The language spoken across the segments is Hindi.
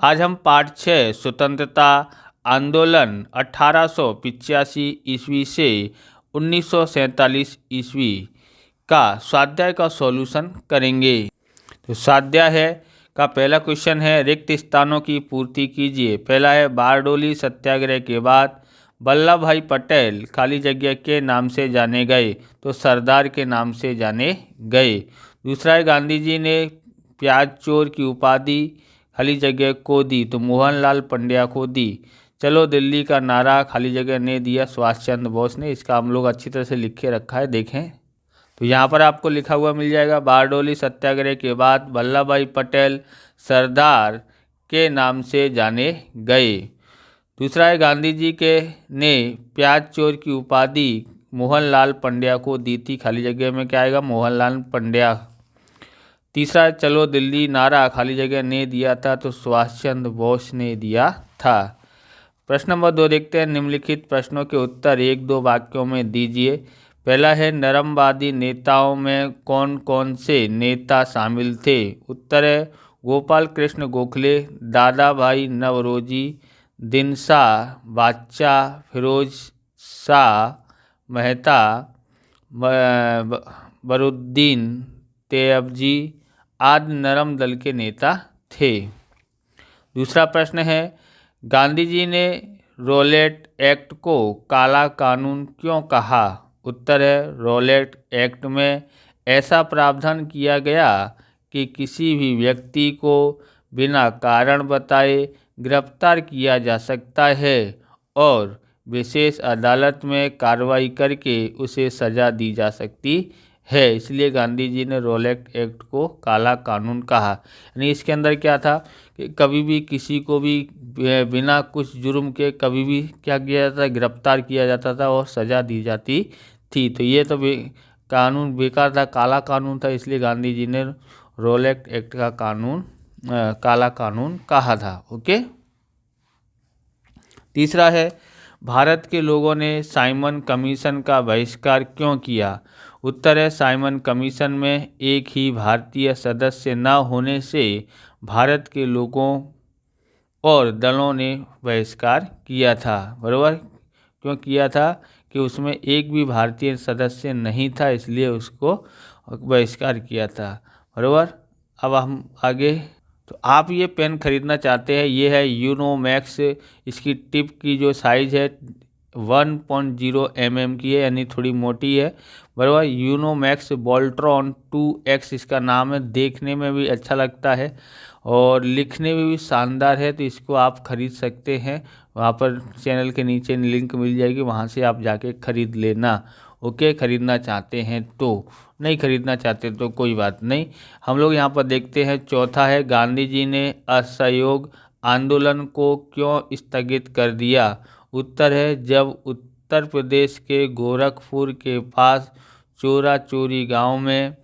आज हम पाठ 6 स्वतंत्रता आंदोलन 1885 ईस्वी से 1947 ईस्वी का स्वाध्याय का सॉल्यूशन करेंगे। तो स्वाध्याय का पहला क्वेश्चन है, रिक्त स्थानों की पूर्ति कीजिए। पहला है, बारडोली सत्याग्रह के बाद वल्लभ भाई पटेल खाली जगह के नाम से जाने गए, तो सरदार के नाम से जाने गए। दूसरा है, गांधी जी ने प्याज चोर की उपाधि खाली जगह को दी, तो मोहनलाल पंड्या को दी। चलो दिल्ली का नारा खाली जगह ने दिया सुभाष चंद्र बोस ने। इसका हम लोग अच्छी तरह से लिख के रखा है, देखें तो यहाँ पर आपको लिखा हुआ मिल जाएगा, बारडोली सत्याग्रह के बाद वल्लभ भाई पटेल सरदार के नाम से जाने गए। दूसरा है, गांधी जी के ने प्याज चोर की उपाधि मोहनलाल पंड्या को दी थी, खाली जगह में क्या आएगा, मोहनलाल पंड्या। तीसरा है, चलो दिल्ली नारा खाली जगह ने दिया था, तो सुभाष चंद्र बोस ने दिया था। प्रश्न नंबर 2 देखते हैं, निम्नलिखित प्रश्नों के उत्तर 1-2 वाक्यों में दीजिए। पहला है, नरमवादी नेताओं में कौन कौन से नेता शामिल थे? उत्तर है, गोपाल कृष्ण गोखले, दादा भाई नवरोजी, दिनशा बादशाह, फिरोज शाह मेहता, बरुद्दीन तैयबजी आदि नरम दल के नेता थे। दूसरा प्रश्न है, गांधी जी ने रॉलेट एक्ट को काला कानून क्यों कहा? उत्तर है, रॉलेट एक्ट में ऐसा प्रावधान किया गया कि किसी भी व्यक्ति को बिना कारण बताए गिरफ्तार किया जा सकता है और विशेष अदालत में कार्रवाई करके उसे सजा दी जा सकती है। इसलिए गांधी जी ने रॉलेट एक्ट को काला कानून कहा। यानी इसके अंदर क्या था कि कभी भी किसी को भी बिना कुछ जुर्म के कभी भी क्या किया जाता, गिरफ्तार किया जाता था और सज़ा दी जाती थी। तो ये तो कानून बेकार था, काला कानून था, इसलिए गांधी जी ने रॉलेट एक्ट का कानून काला कानून कहा था। ओके। तीसरा है, भारत के लोगों ने साइमन कमीशन का बहिष्कार क्यों किया? उत्तर है, साइमन कमीशन में एक ही भारतीय सदस्य न होने से भारत के लोगों और दलों ने बहिष्कार किया था। बराबर, क्यों किया था कि उसमें एक भी भारतीय सदस्य नहीं था, इसलिए उसको बहिष्कार किया था। बराबर। अब हम आगे, तो आप ये पेन खरीदना चाहते हैं, ये है यूनोमैक्स। इसकी टिप की जो साइज़ है 1.0 mm की है, यानी थोड़ी मोटी है। बराबर। यूनोमैक्स बोल्ट्रॉन 2X इसका नाम है, देखने में भी अच्छा लगता है और लिखने में भी शानदार है, तो इसको आप खरीद सकते हैं। वहाँ पर चैनल के नीचे लिंक मिल जाएगी, वहाँ से आप जाके खरीद लेना। ओके, खरीदना चाहते हैं तो, नहीं खरीदना चाहते तो कोई बात नहीं। हम लोग यहाँ पर देखते हैं, चौथा है, गांधी जी ने असहयोग आंदोलन को क्यों स्थगित कर दिया? उत्तर है, जब उत्तर प्रदेश के गोरखपुर के पास चोरा चोरी गांव में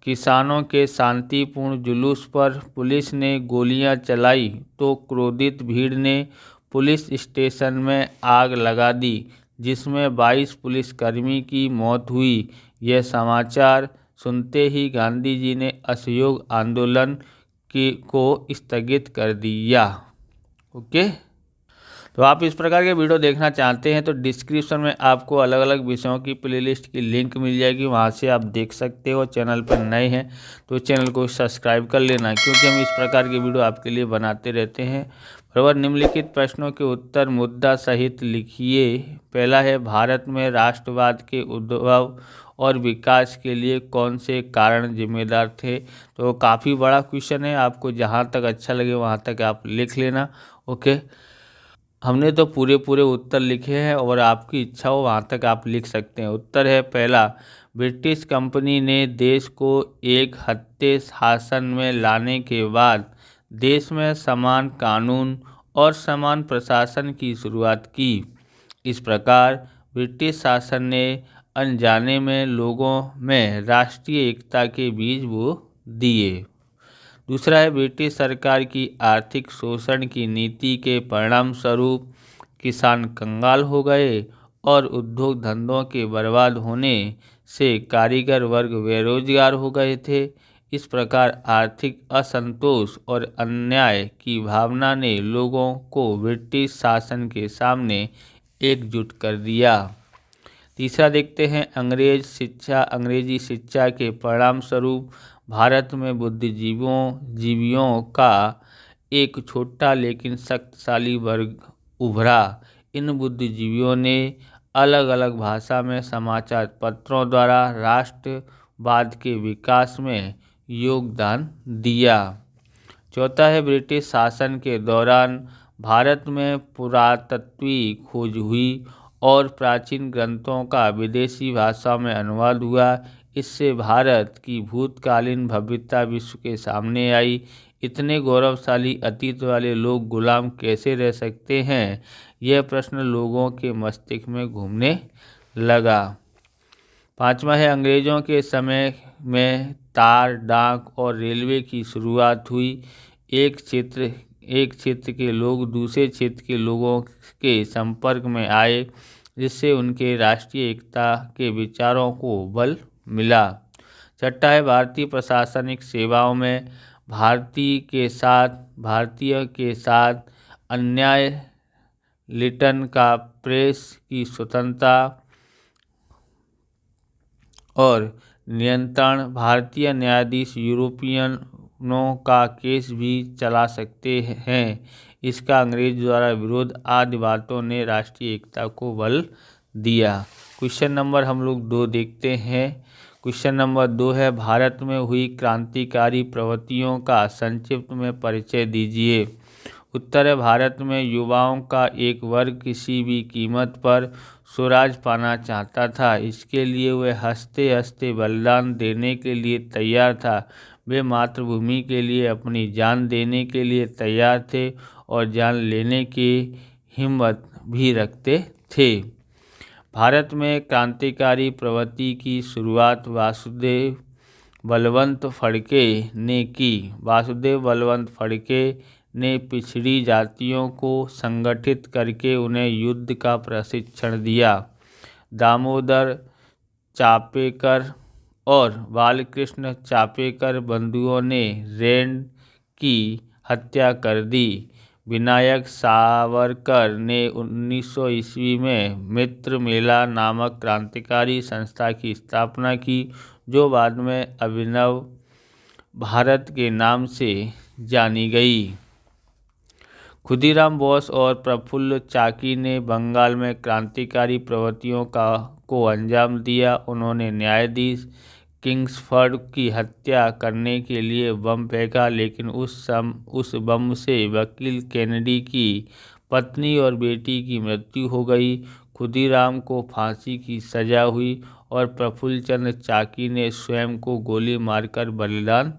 किसानों के शांतिपूर्ण जुलूस पर पुलिस ने गोलियां चलाई तो क्रोधित भीड़ ने पुलिस स्टेशन में आग लगा दी, जिसमें 22 पुलिसकर्मी की मौत हुई। यह समाचार सुनते ही गांधी जी ने असहयोग आंदोलन को स्थगित कर दिया। ओके। तो आप इस प्रकार के वीडियो देखना चाहते हैं तो डिस्क्रिप्शन में आपको अलग अलग विषयों की प्लेलिस्ट की लिंक मिल जाएगी, वहां से आप देख सकते हो। चैनल पर नए हैं तो चैनल को सब्सक्राइब कर लेना, क्योंकि हम इस प्रकार के वीडियो आपके लिए बनाते रहते हैं। बराबर। निम्नलिखित प्रश्नों के उत्तर मुद्दा सहित लिखिए। पहला है, भारत में राष्ट्रवाद के उद्भव और विकास के लिए कौन से कारण जिम्मेदार थे? तो काफ़ी बड़ा क्वेश्चन है, आपको जहाँ तक अच्छा लगे वहाँ तक आप लिख लेना। ओके। हमने तो पूरे पूरे उत्तर लिखे हैं और आपकी इच्छा हो वहाँ तक आप लिख सकते हैं। उत्तर है, पहला, ब्रिटिश कंपनी ने देश को एक हत्ते शासन में लाने के बाद देश में समान कानून और समान प्रशासन की शुरुआत की। इस प्रकार ब्रिटिश शासन ने अनजाने में लोगों में राष्ट्रीय एकता के बीज बो दिए। दूसरा है, ब्रिटिश सरकार की आर्थिक शोषण की नीति के परिणाम स्वरूप किसान कंगाल हो गए और उद्योग धंधों के बर्बाद होने से कारीगर वर्ग बेरोजगार हो गए थे। इस प्रकार आर्थिक असंतोष और अन्याय की भावना ने लोगों को ब्रिटिश शासन के सामने एकजुट कर दिया। तीसरा देखते हैं, अंग्रेजी शिक्षा के परिणाम स्वरूप भारत में बुद्धिजीवियों का एक छोटा लेकिन शक्तिशाली वर्ग उभरा। इन बुद्धिजीवियों ने अलग अलग भाषा में समाचार पत्रों द्वारा राष्ट्रवाद के विकास में योगदान दिया। चौथा है, ब्रिटिश शासन के दौरान भारत में पुरातत्वीय खोज हुई और प्राचीन ग्रंथों का विदेशी भाषा में अनुवाद हुआ। इससे भारत की भूतकालीन भव्यता विश्व के सामने आई। इतने गौरवशाली अतीत वाले लोग गुलाम कैसे रह सकते हैं, यह प्रश्न लोगों के मस्तिष्क में घूमने लगा। पांचवा है, अंग्रेजों के समय में तार, डाक और रेलवे की शुरुआत हुई। एक क्षेत्र के लोग दूसरे क्षेत्र के लोगों के संपर्क में आए, जिससे उनके राष्ट्रीय एकता के विचारों को बल मिला। छठा है, भारतीय प्रशासनिक सेवाओं में भारतीय के साथ अन्याय, लिटन का प्रेस की स्वतंत्रता और नियंत्रण। भारतीय न्यायाधीश यूरोपियनों का केस भी चला सकते हैं, इसका अंग्रेज द्वारा विरोध आदि बातों ने राष्ट्रीय एकता को बल दिया। क्वेश्चन नंबर हम लोग 2 देखते हैं। क्वेश्चन नंबर 2 है, भारत में हुई क्रांतिकारी प्रवृत्तियों का संक्षिप्त में परिचय दीजिए। उत्तर है, भारत में युवाओं का एक वर्ग किसी भी कीमत पर स्वराज पाना चाहता था। इसके लिए वे हंसते हंसते बलिदान देने के लिए तैयार था। वे मातृभूमि के लिए अपनी जान देने के लिए तैयार थे और जान लेने की हिम्मत भी रखते थे। भारत में क्रांतिकारी प्रवृत्ति की शुरुआत वासुदेव बलवंत फड़के ने की। वासुदेव बलवंत फड़के ने पिछड़ी जातियों को संगठित करके उन्हें युद्ध का प्रशिक्षण दिया। दामोदर चापेकर और बालकृष्ण चापेकर बंधुओं ने रैंड की हत्या कर दी। विनायक सावरकर ने 1900 ईस्वी में मित्र मेला नामक क्रांतिकारी संस्था की स्थापना की, जो बाद में अभिनव भारत के नाम से जानी गई। खुदीराम बोस और प्रफुल्ल चाकी ने बंगाल में क्रांतिकारी प्रवृत्तियों को अंजाम दिया। उन्होंने न्यायाधीश किंग्सफोर्ड की हत्या करने के लिए बम फेंका, लेकिन उस बम से वकील केनेडी की पत्नी और बेटी की मृत्यु हो गई। खुदीराम को फांसी की सजा हुई और प्रफुल्ल चंद्र चाकी ने स्वयं को गोली मारकर बलिदान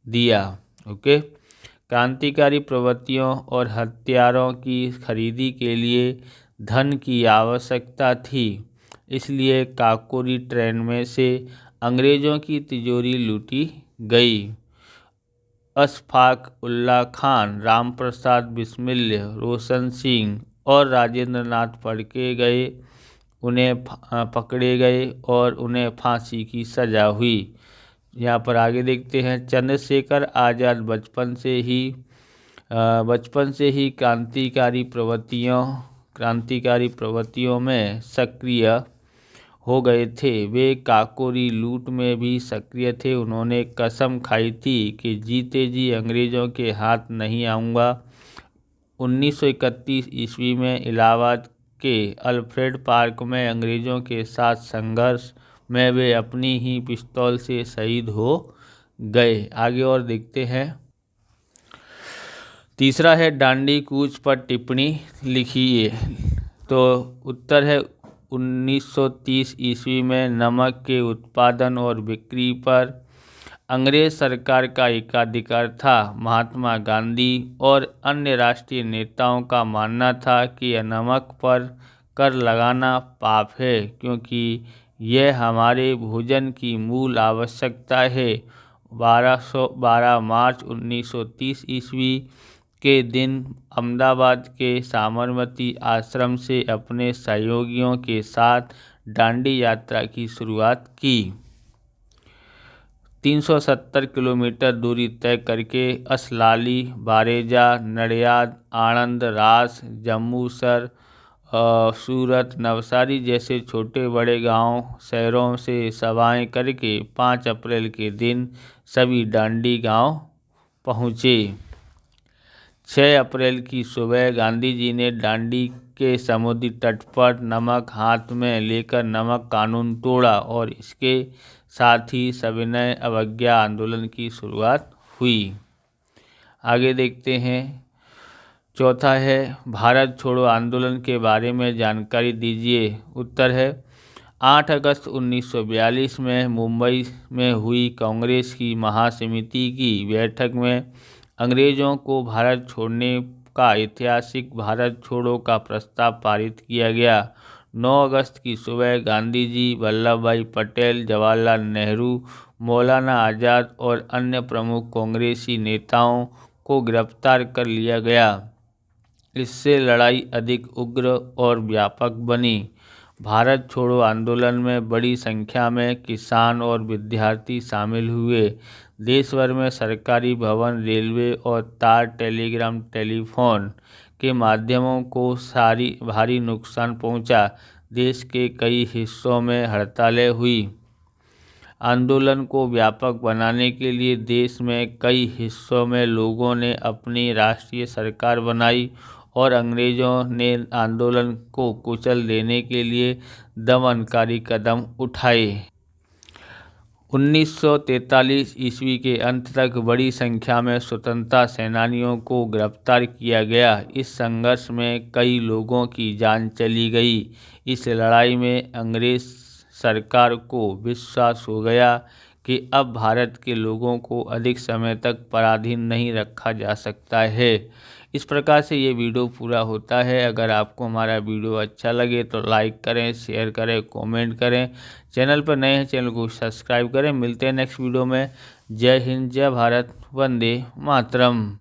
दिया। ओके, क्रांतिकारी प्रवृत्तियों और हथियारों की खरीदी के लिए धन की आवश्यकता थी, इसलिए काकोरी ट्रेन में से अंग्रेजों की तिजोरी लूटी गई। अशफाक उल्लाह खान, रामप्रसाद बिस्मिल, रोशन सिंह और राजेंद्र नाथ पकड़े गए और उन्हें फांसी की सजा हुई। यहाँ पर आगे देखते हैं, चंद्रशेखर आज़ाद बचपन से ही क्रांतिकारी प्रवृत्तियों में सक्रिय हो गए थे। वे काकोरी लूट में भी सक्रिय थे। उन्होंने कसम खाई थी कि जीते जी अंग्रेज़ों के हाथ नहीं आऊँगा। 1931 ईस्वी में इलाहाबाद के अल्फ्रेड पार्क में अंग्रेज़ों के साथ संघर्ष में वे अपनी ही पिस्तौल से शहीद हो गए। आगे और देखते हैं। तीसरा है, डांडी कूच पर टिप्पणी लिखिए। तो उत्तर है, 1930 ईस्वी में नमक के उत्पादन और बिक्री पर अंग्रेज सरकार का एकाधिकार था। महात्मा गांधी और अन्य राष्ट्रीय नेताओं का मानना था कि नमक पर कर लगाना पाप है, क्योंकि यह हमारे भोजन की मूल आवश्यकता है। 12 मार्च 1930 ईस्वी के दिन अहमदाबाद के साबरमती आश्रम से अपने सहयोगियों के साथ डांडी यात्रा की शुरुआत की। 370 किलोमीटर दूरी तय करके असलाली, बारेजा, नडियाद, आणंद, रास, जम्मूसर, सूरत, नवसारी जैसे छोटे बड़े गांव शहरों से सभाएं करके 5 अप्रैल के दिन सभी डांडी गांव पहुँचे। 6 अप्रैल की सुबह गांधी जी ने दांडी के समुद्री तट पर नमक हाथ में लेकर नमक कानून तोड़ा और इसके साथ ही सविनय अवज्ञा आंदोलन की शुरुआत हुई। आगे देखते हैं। चौथा है भारत छोड़ो आंदोलन के बारे में जानकारी दीजिए। उत्तर है 8 अगस्त 1942 में मुंबई में हुई कांग्रेस की महासमिति की बैठक में अंग्रेज़ों को भारत छोड़ने का ऐतिहासिक भारत छोड़ो का प्रस्ताव पारित किया गया। 9 अगस्त की सुबह गांधी जी, वल्लभ भाई पटेल, जवाहरलाल नेहरू, मौलाना आज़ाद और अन्य प्रमुख कांग्रेसी नेताओं को गिरफ्तार कर लिया गया। इससे लड़ाई अधिक उग्र और व्यापक बनी। भारत छोड़ो आंदोलन में बड़ी संख्या में किसान और विद्यार्थी शामिल हुए। देश भर में सरकारी भवन, रेलवे और तार, टेलीग्राम, टेलीफोन के माध्यमों को भारी नुकसान पहुंचा। देश के कई हिस्सों में हड़तालें हुई। आंदोलन को व्यापक बनाने के लिए देश में कई हिस्सों में लोगों ने अपनी राष्ट्रीय सरकार बनाई और अंग्रेज़ों ने आंदोलन को कुचल देने के लिए दमनकारी कदम उठाए। 1943 ईस्वी के अंत तक बड़ी संख्या में स्वतंत्रता सेनानियों को गिरफ्तार किया गया। इस संघर्ष में कई लोगों की जान चली गई। इस लड़ाई में अंग्रेज सरकार को विश्वास हो गया कि अब भारत के लोगों को अधिक समय तक पराधीन नहीं रखा जा सकता है। इस प्रकार से ये वीडियो पूरा होता है। अगर आपको हमारा वीडियो अच्छा लगे तो लाइक करें, शेयर करें, कमेंट करें। चैनल पर नए हैं, चैनल को सब्सक्राइब करें। मिलते हैं नेक्स्ट वीडियो में। जय हिंद, जय भारत, वंदे मातरम।